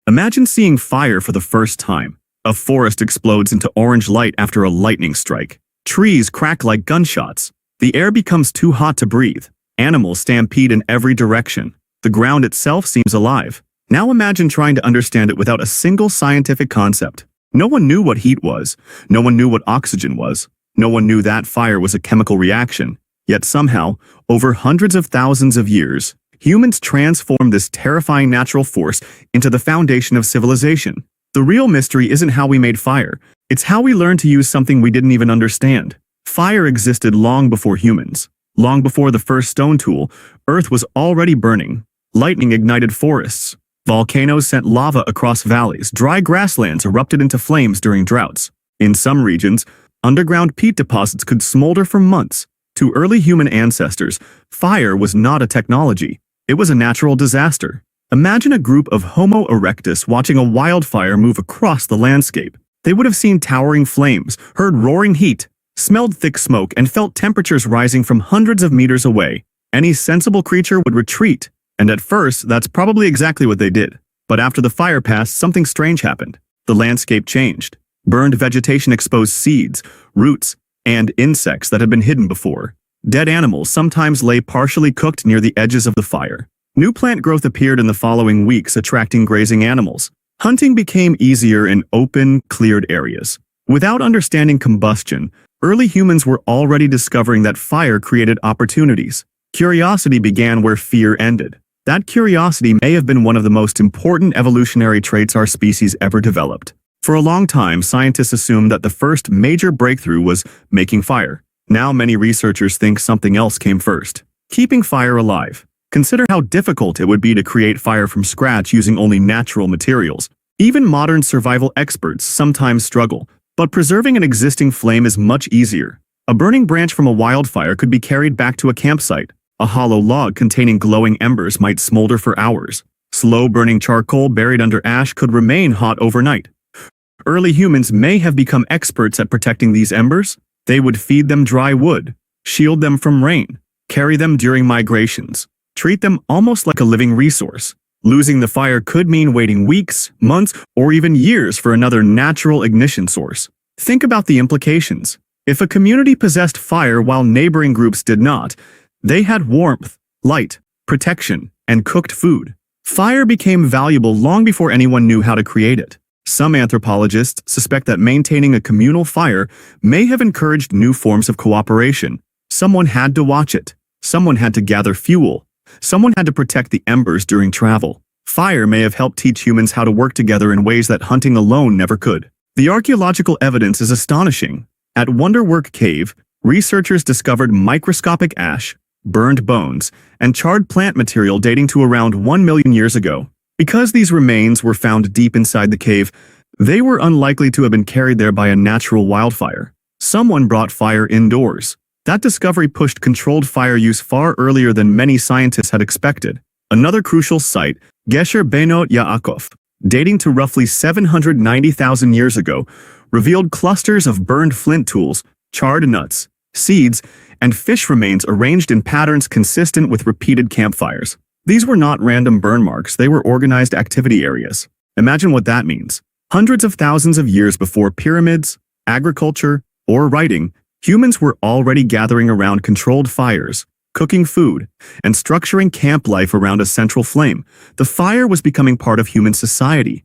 Imagine seeing fire for the first time. A forest explodes into orange light after a lightning strike. Trees crack like gunshots. The air becomes too hot to breathe. Animals stampede in every direction. The ground itself seems alive. Now imagine trying to understand it without a single scientific concept. No one knew what heat was. No one knew what oxygen was. No one knew that fire was a chemical reaction. Yet somehow, over hundreds of thousands of years, humans transformed this terrifying natural force into the foundation of civilization. The real mystery isn't how we made fire. It's how we learned to use something we didn't even understand. Fire existed long before humans. Long before the first stone tool, Earth was already burning. Lightning ignited forests. Volcanoes sent lava across valleys. Dry grasslands erupted into flames during droughts. In some regions, underground peat deposits could smolder for months. To early human ancestors, fire was not a technology. It was a natural disaster. Imagine a group of Homo erectus watching a wildfire move across the landscape. They would have seen towering flames, heard roaring heat, smelled thick smoke, and felt temperatures rising from hundreds of meters away. Any sensible creature would retreat, and at first, that's probably exactly what they did. But after the fire passed, something strange happened. The landscape changed. Burned vegetation exposed seeds, roots, and insects that had been hidden before. Dead animals sometimes lay partially cooked near the edges of the fire. New plant growth appeared in the following weeks, attracting grazing animals. Hunting became easier in open, cleared areas. Without understanding combustion, early humans were already discovering that fire created opportunities. Curiosity began where fear ended. That curiosity may have been one of the most important evolutionary traits our species ever developed. For a long time, scientists assumed that the first major breakthrough was making fire. Now many researchers think something else came first: keeping fire alive. Consider how difficult it would be to create fire from scratch using only natural materials. Even modern survival experts sometimes struggle, but preserving an existing flame is much easier. A burning branch from a wildfire could be carried back to a campsite. A hollow log containing glowing embers might smolder for hours. Slow-burning charcoal buried under ash could remain hot overnight. Early humans may have become experts at protecting these embers. They would feed them dry wood, shield them from rain, carry them during migrations, treat them almost like a living resource. Losing the fire could mean waiting weeks, months, or even years for another natural ignition source. Think about the implications. If a community possessed fire while neighboring groups did not, they had warmth, light, protection, and cooked food. Fire became valuable long before anyone knew how to create it. Some anthropologists suspect that maintaining a communal fire may have encouraged new forms of cooperation. Someone had to watch it. Someone had to gather fuel. Someone had to protect the embers during travel. Fire may have helped teach humans how to work together in ways that hunting alone never could. The archaeological evidence is astonishing. At Wonderwork Cave, researchers discovered microscopic ash, burned bones, and charred plant material dating to around 1 million years ago. Because these remains were found deep inside the cave, they were unlikely to have been carried there by a natural wildfire. Someone brought fire indoors. That discovery pushed controlled fire use far earlier than many scientists had expected. Another crucial site, Gesher Benot Yaakov, dating to roughly 790,000 years ago, revealed clusters of burned flint tools, charred nuts, seeds, and fish remains arranged in patterns consistent with repeated campfires. These were not random burn marks, they were organized activity areas. Imagine what that means. Hundreds of thousands of years before pyramids, agriculture, or writing, humans were already gathering around controlled fires, cooking food, and structuring camp life around a central flame. The fire was becoming part of human society.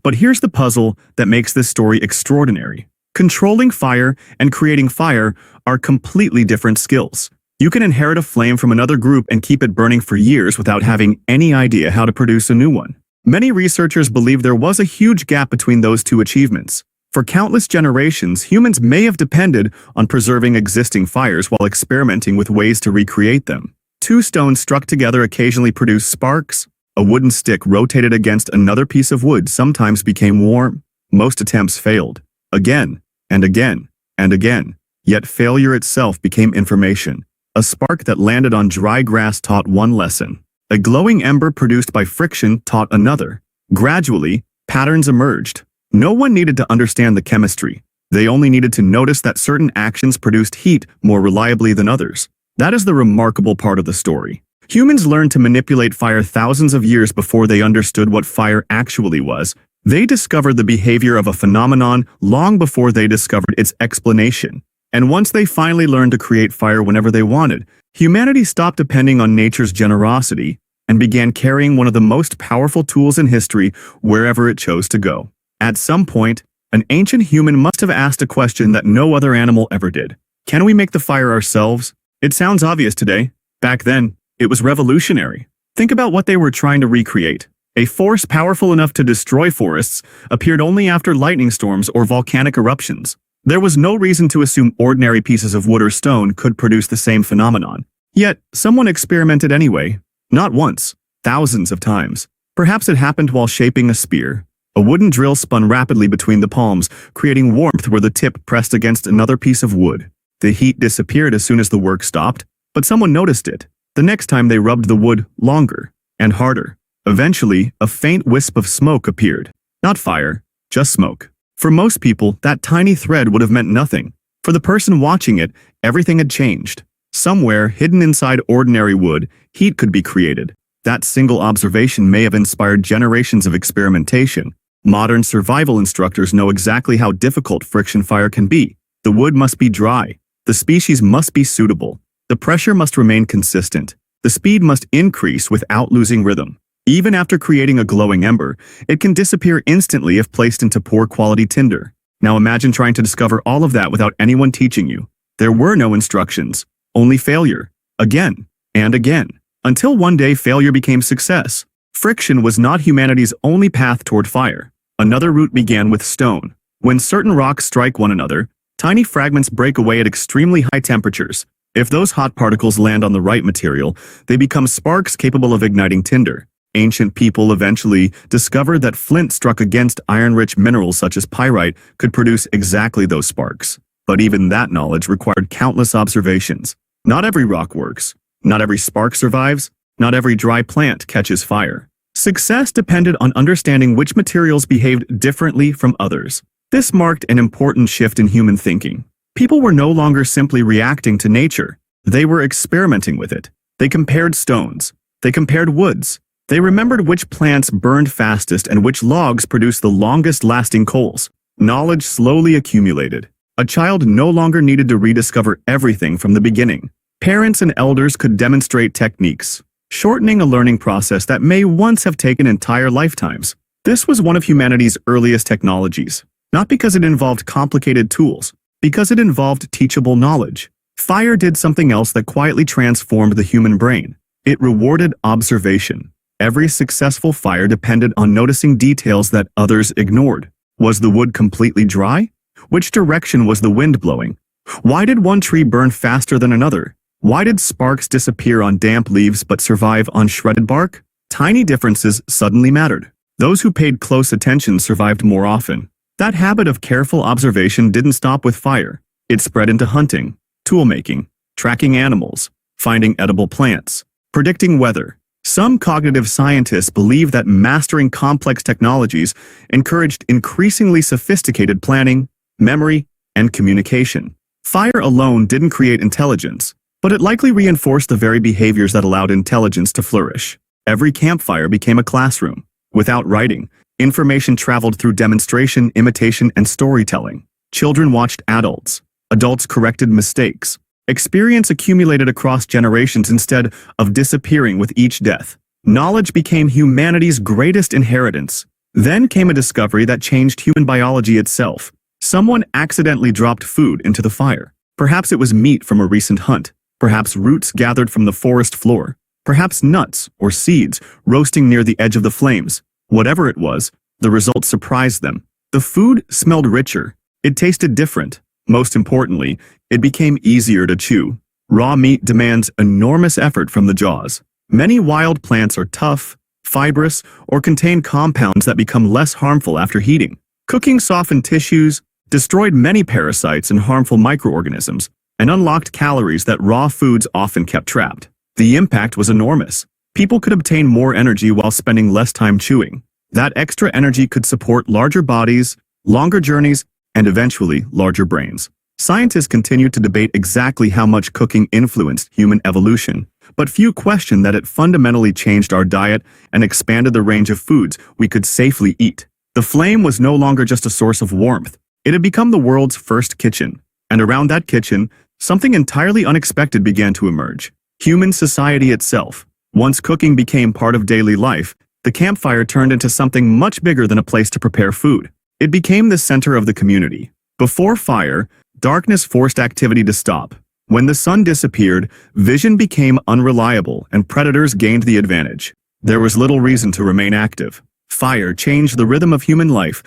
But here's the puzzle that makes this story extraordinary. Controlling fire and creating fire are completely different skills. You can inherit a flame from another group and keep it burning for years without having any idea how to produce a new one. Many researchers believe there was a huge gap between those two achievements. For countless generations, humans may have depended on preserving existing fires while experimenting with ways to recreate them. Two stones struck together occasionally produced sparks. A wooden stick rotated against another piece of wood sometimes became warm. Most attempts failed. Again, and again, and again. Yet failure itself became information. A spark that landed on dry grass taught one lesson. A glowing ember produced by friction taught another. Gradually, patterns emerged. No one needed to understand the chemistry. They only needed to notice that certain actions produced heat more reliably than others. That is the remarkable part of the story. Humans learned to manipulate fire thousands of years before they understood what fire actually was. They discovered the behavior of a phenomenon long before they discovered its explanation. And once they finally learned to create fire whenever they wanted, humanity stopped depending on nature's generosity and began carrying one of the most powerful tools in history wherever it chose to go. At some point, an ancient human must have asked a question that no other animal ever did. Can we make the fire ourselves? It sounds obvious today. Back then, it was revolutionary. Think about what they were trying to recreate. A force powerful enough to destroy forests appeared only after lightning storms or volcanic eruptions. There was no reason to assume ordinary pieces of wood or stone could produce the same phenomenon. Yet, someone experimented anyway. Not once, thousands of times. Perhaps it happened while shaping a spear. A wooden drill spun rapidly between the palms, creating warmth where the tip pressed against another piece of wood. The heat disappeared as soon as the work stopped, but someone noticed it. The next time they rubbed the wood longer and harder. Eventually, a faint wisp of smoke appeared. Not fire, just smoke. For most people, that tiny thread would have meant nothing. For the person watching it, everything had changed. Somewhere, hidden inside ordinary wood, heat could be created. That single observation may have inspired generations of experimentation. Modern survival instructors know exactly how difficult friction fire can be. The wood must be dry. The species must be suitable. The pressure must remain consistent. The speed must increase without losing rhythm. Even after creating a glowing ember, it can disappear instantly if placed into poor quality tinder. Now imagine trying to discover all of that without anyone teaching you. There were no instructions, only failure, again and again, until one day failure became success. Friction was not humanity's only path toward fire. Another route began with stone. When certain rocks strike one another, tiny fragments break away at extremely high temperatures. If those hot particles land on the right material, they become sparks capable of igniting tinder. Ancient people eventually discovered that flint struck against iron-rich minerals such as pyrite could produce exactly those sparks. But even that knowledge required countless observations. Not every rock works. Not every spark survives. Not every dry plant catches fire. Success depended on understanding which materials behaved differently from others. This marked an important shift in human thinking. People were no longer simply reacting to nature. They were experimenting with it. They compared stones. They compared woods. They remembered which plants burned fastest and which logs produced the longest-lasting coals. Knowledge slowly accumulated. A child no longer needed to rediscover everything from the beginning. Parents and elders could demonstrate techniques, shortening a learning process that may once have taken entire lifetimes. This was one of humanity's earliest technologies, not because it involved complicated tools, because it involved teachable knowledge. Fire did something else that quietly transformed the human brain. It rewarded observation. Every successful fire depended on noticing details that others ignored. Was the wood completely dry? Which direction was the wind blowing? Why did one tree burn faster than another? Why did sparks disappear on damp leaves but survive on shredded bark? Tiny differences suddenly mattered. Those who paid close attention survived more often. That habit of careful observation didn't stop with fire. It spread into hunting, toolmaking, tracking animals, finding edible plants, predicting weather. Some cognitive scientists believe that mastering complex technologies encouraged increasingly sophisticated planning, memory, and communication. Fire alone didn't create intelligence, but it likely reinforced the very behaviors that allowed intelligence to flourish. Every campfire became a classroom. Without writing, information traveled through demonstration, imitation, and storytelling. Children watched adults. Adults corrected mistakes. Experience accumulated across generations instead of disappearing with each death. Knowledge became humanity's greatest inheritance. Then came a discovery that changed human biology itself. Someone accidentally dropped food into the fire. Perhaps it was meat from a recent hunt. Perhaps roots gathered from the forest floor. Perhaps nuts or seeds roasting near the edge of the flames. Whatever it was, the result surprised them. The food smelled richer. It tasted different. Most importantly, it became easier to chew. Raw meat demands enormous effort from the jaws. Many wild plants are tough, fibrous, or contain compounds that become less harmful after heating. Cooking softened tissues, destroyed many parasites and harmful microorganisms, and unlocked calories that raw foods often kept trapped. The impact was enormous. People could obtain more energy while spending less time chewing. That extra energy could support larger bodies, longer journeys, and eventually larger brains. Scientists continue to debate exactly how much cooking influenced human evolution. But few questioned that it fundamentally changed our diet and expanded the range of foods we could safely eat. The flame was no longer just a source of warmth. It had become the world's first kitchen. And around that kitchen, something entirely unexpected began to emerge. Human society itself. Once cooking became part of daily life, the campfire turned into something much bigger than a place to prepare food. It became the center of the community. Before fire, darkness forced activity to stop. When the sun disappeared, vision became unreliable and predators gained the advantage. There was little reason to remain active. Fire changed the rhythm of human life.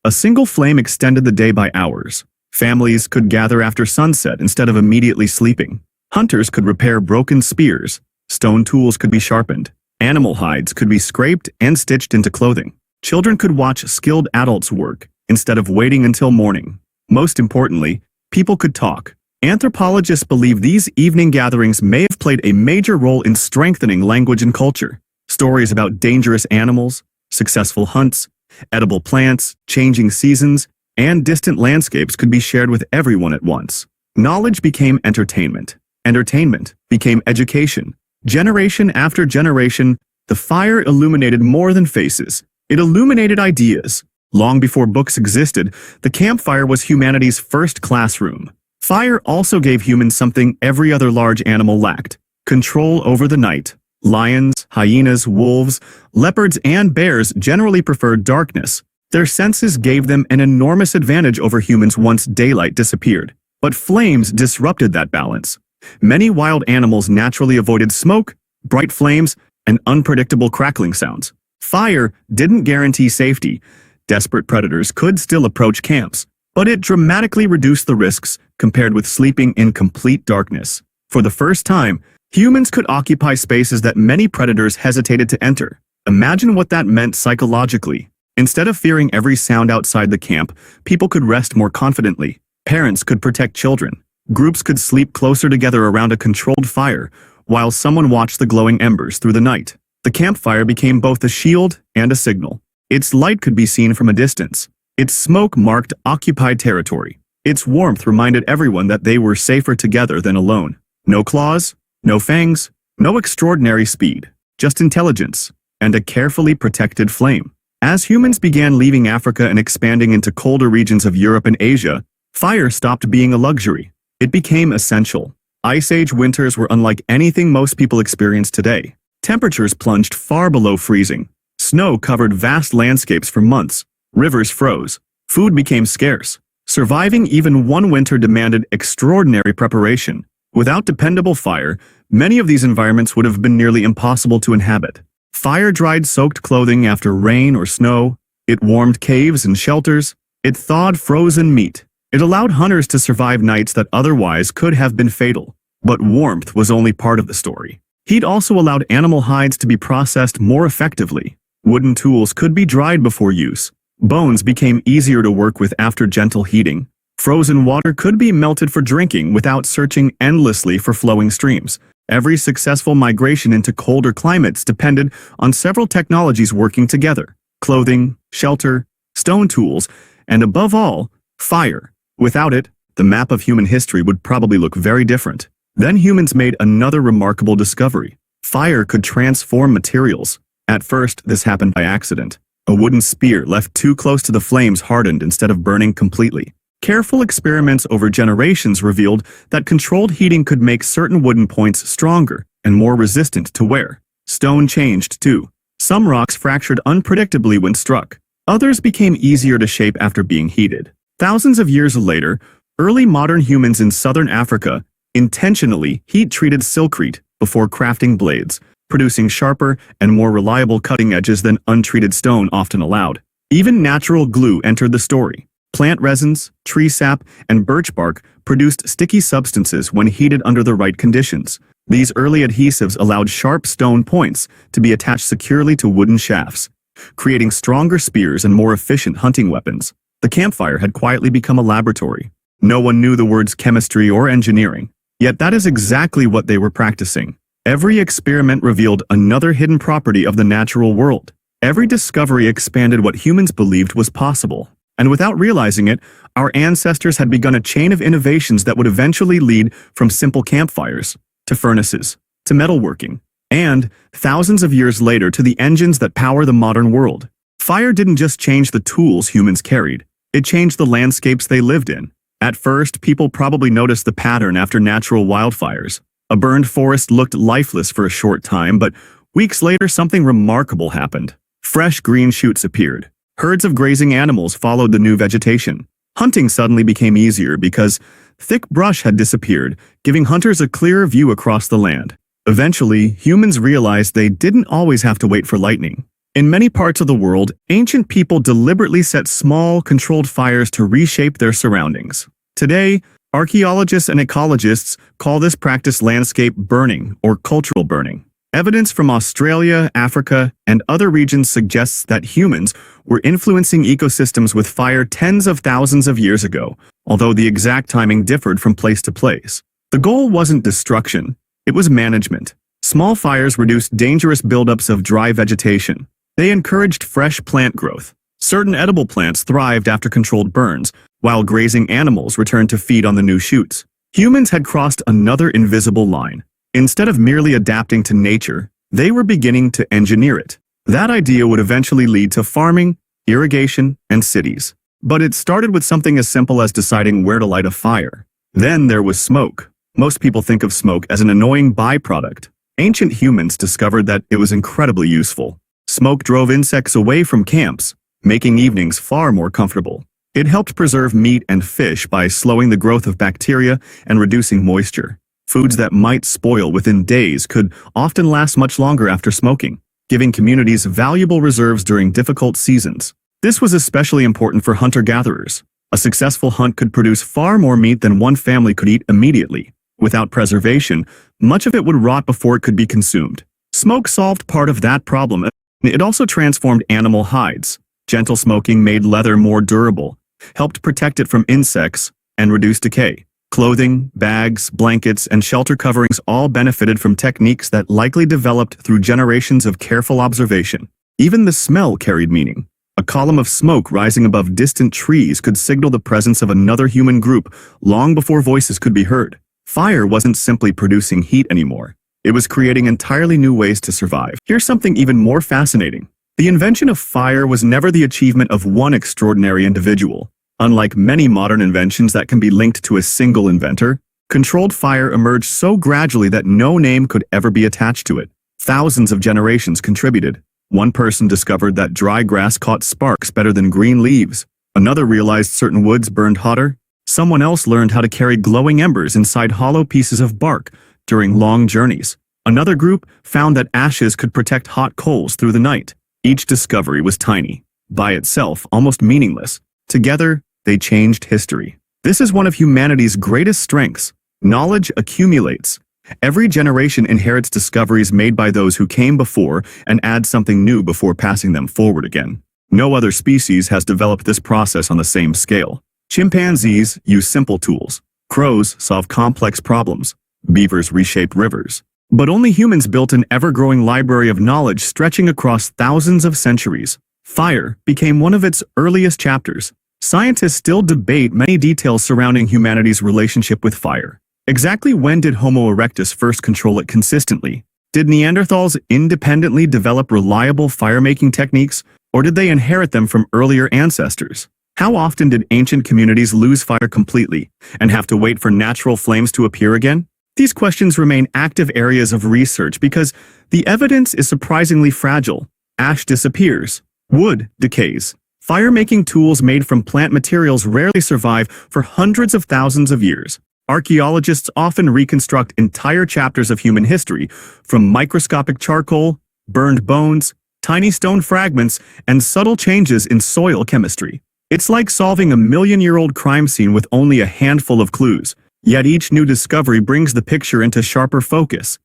A single flame extended the day by hours. Families could gather after sunset instead of immediately sleeping. Hunters could repair broken spears. Stone tools could be sharpened. Animal hides could be scraped and stitched into clothing. Children could watch skilled adults work instead of waiting until morning. Most importantly, people could talk. Anthropologists believe these evening gatherings may have played a major role in strengthening language and culture. Stories about dangerous animals, successful hunts, edible plants, changing seasons, and distant landscapes could be shared with everyone at once. Knowledge became entertainment. Entertainment became education. Generation after generation, the fire illuminated more than faces. It illuminated ideas. Long before books existed, the campfire was humanity's first classroom. Fire also gave humans something every other large animal lacked: control over the night. Lions, hyenas, wolves, leopards, and bears generally preferred darkness. Their senses gave them an enormous advantage over humans once daylight disappeared. But flames disrupted that balance. Many wild animals naturally avoided smoke, bright flames, and unpredictable crackling sounds. Fire didn't guarantee safety. Desperate predators could still approach camps, but it dramatically reduced the risks compared with sleeping in complete darkness. For the first time, humans could occupy spaces that many predators hesitated to enter. Imagine what that meant psychologically. Instead of fearing every sound outside the camp, people could rest more confidently. Parents could protect children. Groups could sleep closer together around a controlled fire, while someone watched the glowing embers through the night. The campfire became both a shield and a signal. Its light could be seen from a distance. Its smoke marked occupied territory. Its warmth reminded everyone that they were safer together than alone. No claws, no fangs, no extraordinary speed, just intelligence and a carefully protected flame. As humans began leaving Africa and expanding into colder regions of Europe and Asia, fire stopped being a luxury. It became essential. Ice Age winters were unlike anything most people experience today. Temperatures plunged far below freezing. Snow covered vast landscapes for months. Rivers froze. Food became scarce. Surviving even one winter demanded extraordinary preparation. Without dependable fire, many of these environments would have been nearly impossible to inhabit. Fire dried soaked clothing after rain or snow. It warmed caves and shelters. It thawed frozen meat. It allowed hunters to survive nights that otherwise could have been fatal. But warmth was only part of the story. Heat also allowed animal hides to be processed more effectively. Wooden tools could be dried before use. Bones became easier to work with after gentle heating. Frozen water could be melted for drinking without searching endlessly for flowing streams. Every successful migration into colder climates depended on several technologies working together: clothing, shelter, stone tools, and above all, fire. Without it, the map of human history would probably look very different. Then humans made another remarkable discovery. Fire could transform materials. At first, this happened by accident. A wooden spear left too close to the flames hardened instead of burning completely. Careful experiments over generations revealed that controlled heating could make certain wooden points stronger and more resistant to wear. Stone changed too. Some rocks fractured unpredictably when struck. Others became easier to shape after being heated. Thousands of years later, early modern humans in southern Africa intentionally heat-treated silkcrete before crafting blades, producing sharper and more reliable cutting edges than untreated stone often allowed. Even natural glue entered the story. Plant resins, tree sap, and birch bark produced sticky substances when heated under the right conditions. These early adhesives allowed sharp stone points to be attached securely to wooden shafts, creating stronger spears and more efficient hunting weapons. The campfire had quietly become a laboratory. No one knew the words chemistry or engineering, yet that is exactly what they were practicing. Every experiment revealed another hidden property of the natural world. Every discovery expanded what humans believed was possible. And without realizing it, our ancestors had begun a chain of innovations that would eventually lead from simple campfires to furnaces, to metalworking, and, thousands of years later, to the engines that power the modern world. Fire didn't just change the tools humans carried, it changed the landscapes they lived in. At first, people probably noticed the pattern after natural wildfires. A burned forest looked lifeless for a short time, but weeks later something remarkable happened. Fresh green shoots appeared. Herds of grazing animals followed the new vegetation. Hunting suddenly became easier because thick brush had disappeared, giving hunters a clearer view across the land. Eventually, humans realized they didn't always have to wait for lightning. In many parts of the world, ancient people deliberately set small, controlled fires to reshape their surroundings. Today, archaeologists and ecologists call this practice landscape burning or cultural burning. Evidence from Australia, Africa, and other regions suggests that humans were influencing ecosystems with fire tens of thousands of years ago, although the exact timing differed from place to place. The goal wasn't destruction, it was management. Small fires reduced dangerous buildups of dry vegetation. They encouraged fresh plant growth. Certain edible plants thrived after controlled burns, while grazing animals returned to feed on the new shoots. Humans had crossed another invisible line. Instead of merely adapting to nature, they were beginning to engineer it. That idea would eventually lead to farming, irrigation, and cities. But it started with something as simple as deciding where to light a fire. Then there was smoke. Most people think of smoke as an annoying byproduct. Ancient humans discovered that it was incredibly useful. Smoke drove insects away from camps, making evenings far more comfortable. It helped preserve meat and fish by slowing the growth of bacteria and reducing moisture. Foods that might spoil within days could often last much longer after smoking, giving communities valuable reserves during difficult seasons. This was especially important for hunter-gatherers. A successful hunt could produce far more meat than one family could eat immediately. Without preservation, much of it would rot before it could be consumed. Smoke solved part of that problem. It also transformed animal hides. Gentle smoking made leather more durable, helped protect it from insects, and reduce decay. Clothing, bags, blankets, and shelter coverings all benefited from techniques that likely developed through generations of careful observation. Even the smell carried meaning. A column of smoke rising above distant trees could signal the presence of another human group long before voices could be heard. Fire wasn't simply producing heat anymore. It was creating entirely new ways to survive. Here's something even more fascinating. The invention of fire was never the achievement of one extraordinary individual. Unlike many modern inventions that can be linked to a single inventor, controlled fire emerged so gradually that no name could ever be attached to it. Thousands of generations contributed. One person discovered that dry grass caught sparks better than green leaves. Another realized certain woods burned hotter. Someone else learned how to carry glowing embers inside hollow pieces of bark during long journeys. Another group found that ashes could protect hot coals through the night. Each discovery was tiny, by itself almost meaningless. Together, they changed history. This is one of humanity's greatest strengths. Knowledge accumulates. Every generation inherits discoveries made by those who came before and adds something new before passing them forward again. No other species has developed this process on the same scale. Chimpanzees use simple tools. Crows solve complex problems. Beavers reshaped rivers. But only humans built an ever-growing library of knowledge stretching across thousands of centuries. Fire became one of its earliest chapters. Scientists still debate many details surrounding humanity's relationship with fire. Exactly when did Homo erectus first control it consistently? Did Neanderthals independently develop reliable fire-making techniques, or did they inherit them from earlier ancestors? How often did ancient communities lose fire completely and have to wait for natural flames to appear again? These questions remain active areas of research because the evidence is surprisingly fragile. Ash disappears. Wood decays. Fire-making tools made from plant materials rarely survive for hundreds of thousands of years. Archaeologists often reconstruct entire chapters of human history, from microscopic charcoal, burned bones, tiny stone fragments, and subtle changes in soil chemistry. It's like solving a million-year-old crime scene with only a handful of clues. Yet each new discovery brings the picture into sharper focus.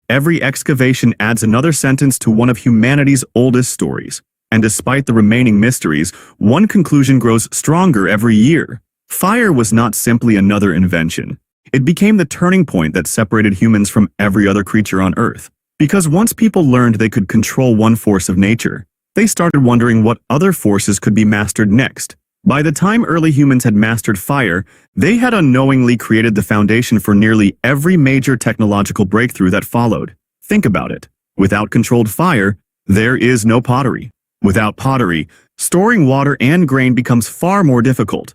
Every excavation adds another sentence to one of humanity's oldest stories. And despite the remaining mysteries, one conclusion grows stronger every year. Fire was not simply another invention. It became the turning point that separated humans from every other creature on Earth. Because once people learned they could control one force of nature, they started wondering what other forces could be mastered next. By the time early humans had mastered fire, they had unknowingly created the foundation for nearly every major technological breakthrough that followed. Think about it. Without controlled fire, there is no pottery. Without pottery, storing water and grain becomes far more difficult.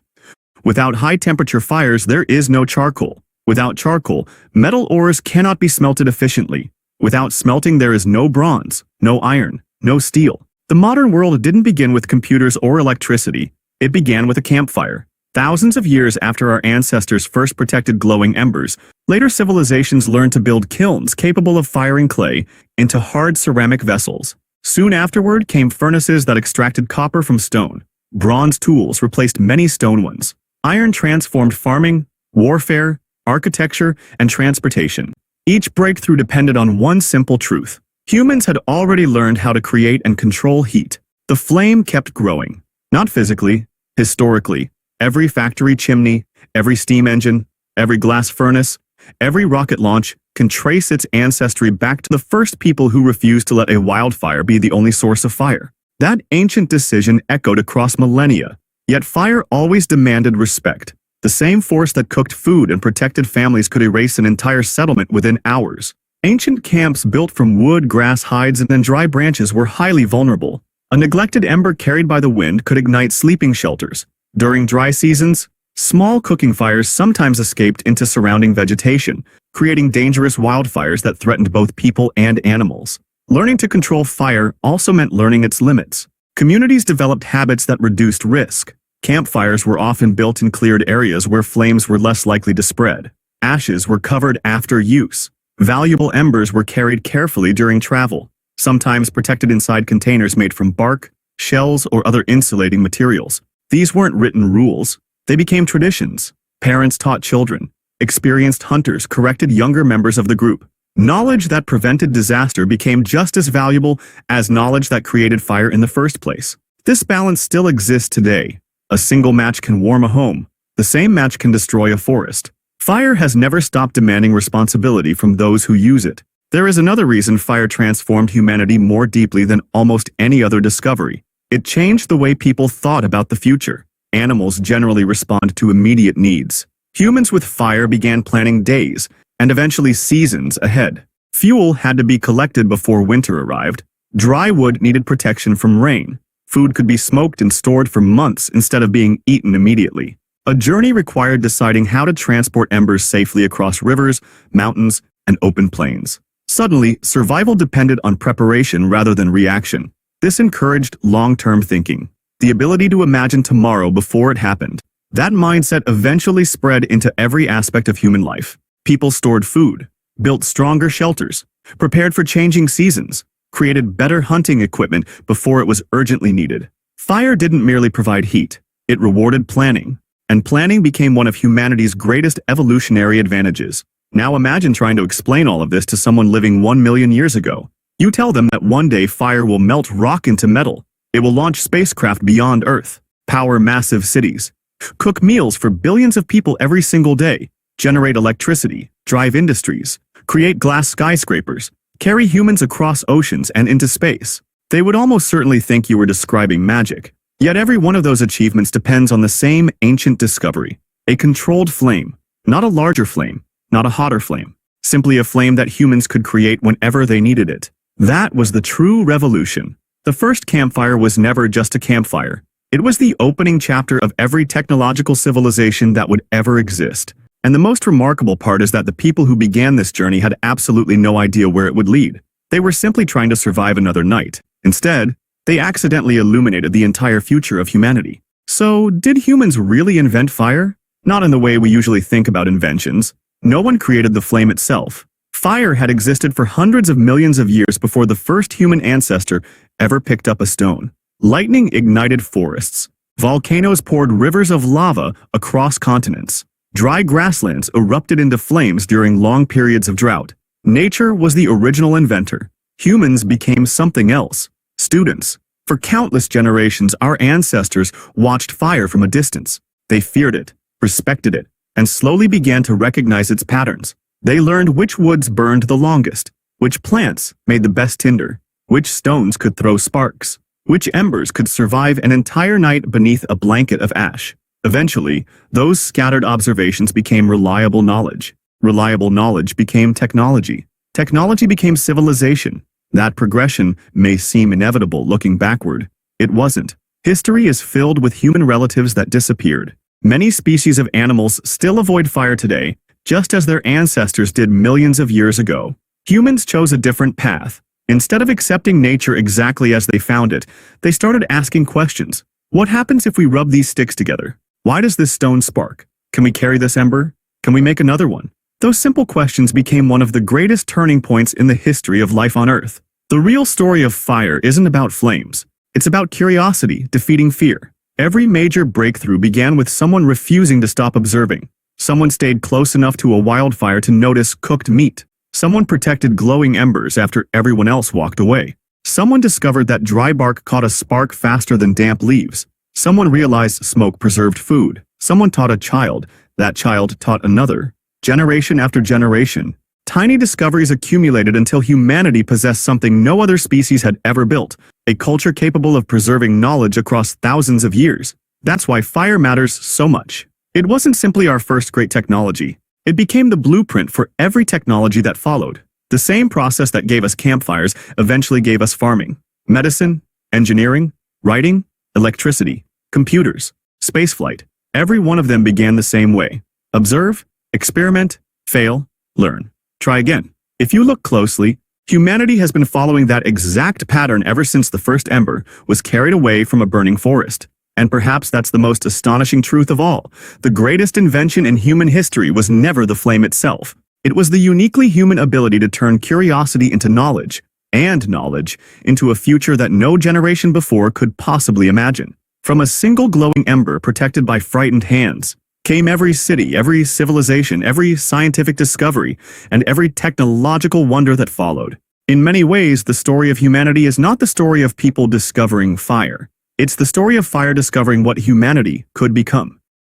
Without high-temperature fires, there is no charcoal. Without charcoal, metal ores cannot be smelted efficiently. Without smelting, there is no bronze, no iron, no steel. The modern world didn't begin with computers or electricity. It began with a campfire. Thousands of years after our ancestors first protected glowing embers, later civilizations learned to build kilns capable of firing clay into hard ceramic vessels. Soon afterward came furnaces that extracted copper from stone. Bronze tools replaced many stone ones. Iron transformed farming, warfare, architecture, and transportation. Each breakthrough depended on one simple truth. Humans had already learned how to create and control heat. The flame kept growing. Not physically, historically. Every factory chimney, every steam engine, every glass furnace, every rocket launch can trace its ancestry back to the first people who refused to let a wildfire be the only source of fire. That ancient decision echoed across millennia. Yet fire always demanded respect. The same force that cooked food and protected families could erase an entire settlement within hours. Ancient camps built from wood, grass, hides, and dry branches were highly vulnerable. A neglected ember carried by the wind could ignite sleeping shelters. During dry seasons, small cooking fires sometimes escaped into surrounding vegetation, creating dangerous wildfires that threatened both people and animals. Learning to control fire also meant learning its limits. Communities developed habits that reduced risk. Campfires were often built in cleared areas where flames were less likely to spread. Ashes were covered after use. Valuable embers were carried carefully during travel, sometimes protected inside containers made from bark, shells, or other insulating materials. These weren't written rules. They became traditions. Parents taught children. Experienced hunters corrected younger members of the group. Knowledge that prevented disaster became just as valuable as knowledge that created fire in the first place. This balance still exists today. A single match can warm a home. The same match can destroy a forest. Fire has never stopped demanding responsibility from those who use it. There is another reason fire transformed humanity more deeply than almost any other discovery. It changed the way people thought about the future. Animals generally respond to immediate needs. Humans with fire began planning days, and eventually seasons ahead. Fuel had to be collected before winter arrived. Dry wood needed protection from rain. Food could be smoked and stored for months instead of being eaten immediately. A journey required deciding how to transport embers safely across rivers, mountains, and open plains. Suddenly, survival depended on preparation rather than reaction. This encouraged long-term thinking, the ability to imagine tomorrow before it happened. That mindset eventually spread into every aspect of human life. People stored food, built stronger shelters, prepared for changing seasons, created better hunting equipment before it was urgently needed. Fire didn't merely provide heat, it rewarded planning. And planning became one of humanity's greatest evolutionary advantages. Now imagine trying to explain all of this to someone living 1 million years ago. You tell them that one day fire will melt rock into metal. It will launch spacecraft beyond Earth, power massive cities, cook meals for billions of people every single day, generate electricity, drive industries, create glass skyscrapers, carry humans across oceans and into space. They would almost certainly think you were describing magic. Yet every one of those achievements depends on the same ancient discovery. A controlled flame, not a larger flame, not a hotter flame, simply a flame that humans could create whenever they needed it. That was the true revolution. The first campfire was never just a campfire. It was the opening chapter of every technological civilization that would ever exist. And the most remarkable part is that the people who began this journey had absolutely no idea where it would lead. They were simply trying to survive another night. Instead, they accidentally illuminated the entire future of humanity. So, did humans really invent fire? Not in the way we usually think about inventions. No one created the flame itself. Fire had existed for hundreds of millions of years before the first human ancestor ever picked up a stone. Lightning ignited forests. Volcanoes poured rivers of lava across continents. Dry grasslands erupted into flames during long periods of drought. Nature was the original inventor. Humans became something else. Students. For countless generations, our ancestors watched fire from a distance. They feared it, respected it, and slowly began to recognize its patterns. They learned which woods burned the longest, which plants made the best tinder, which stones could throw sparks. Which embers could survive an entire night beneath a blanket of ash? Eventually, those scattered observations became reliable knowledge. Reliable knowledge became technology. Technology became civilization. That progression may seem inevitable looking backward. It wasn't. History is filled with human relatives that disappeared. Many species of animals still avoid fire today, just as their ancestors did millions of years ago. Humans chose a different path. Instead of accepting nature exactly as they found it, they started asking questions. What happens if we rub these sticks together? Why does this stone spark? Can we carry this ember? Can we make another one? Those simple questions became one of the greatest turning points in the history of life on Earth. The real story of fire isn't about flames. It's about curiosity defeating fear. Every major breakthrough began with someone refusing to stop observing. Someone stayed close enough to a wildfire to notice cooked meat. Someone protected glowing embers after everyone else walked away. Someone discovered that dry bark caught a spark faster than damp leaves. Someone realized smoke preserved food. Someone taught a child. That child taught another. Generation after generation, tiny discoveries accumulated until humanity possessed something no other species had ever built, a culture capable of preserving knowledge across thousands of years. That's why fire matters so much. It wasn't simply our first great technology. It became the blueprint for every technology that followed. The same process that gave us campfires eventually gave us farming, medicine, engineering, writing, electricity, computers, spaceflight. Every one of them began the same way. Observe, experiment, fail, learn. Try again. If you look closely, humanity has been following that exact pattern ever since the first ember was carried away from a burning forest. And perhaps that's the most astonishing truth of all. The greatest invention in human history was never the flame itself. It was the uniquely human ability to turn curiosity into knowledge, and knowledge into a future that no generation before could possibly imagine. From a single glowing ember protected by frightened hands, came every city, every civilization, every scientific discovery, and every technological wonder that followed. In many ways, the story of humanity is not the story of people discovering fire. It's the story of fire discovering what humanity could become.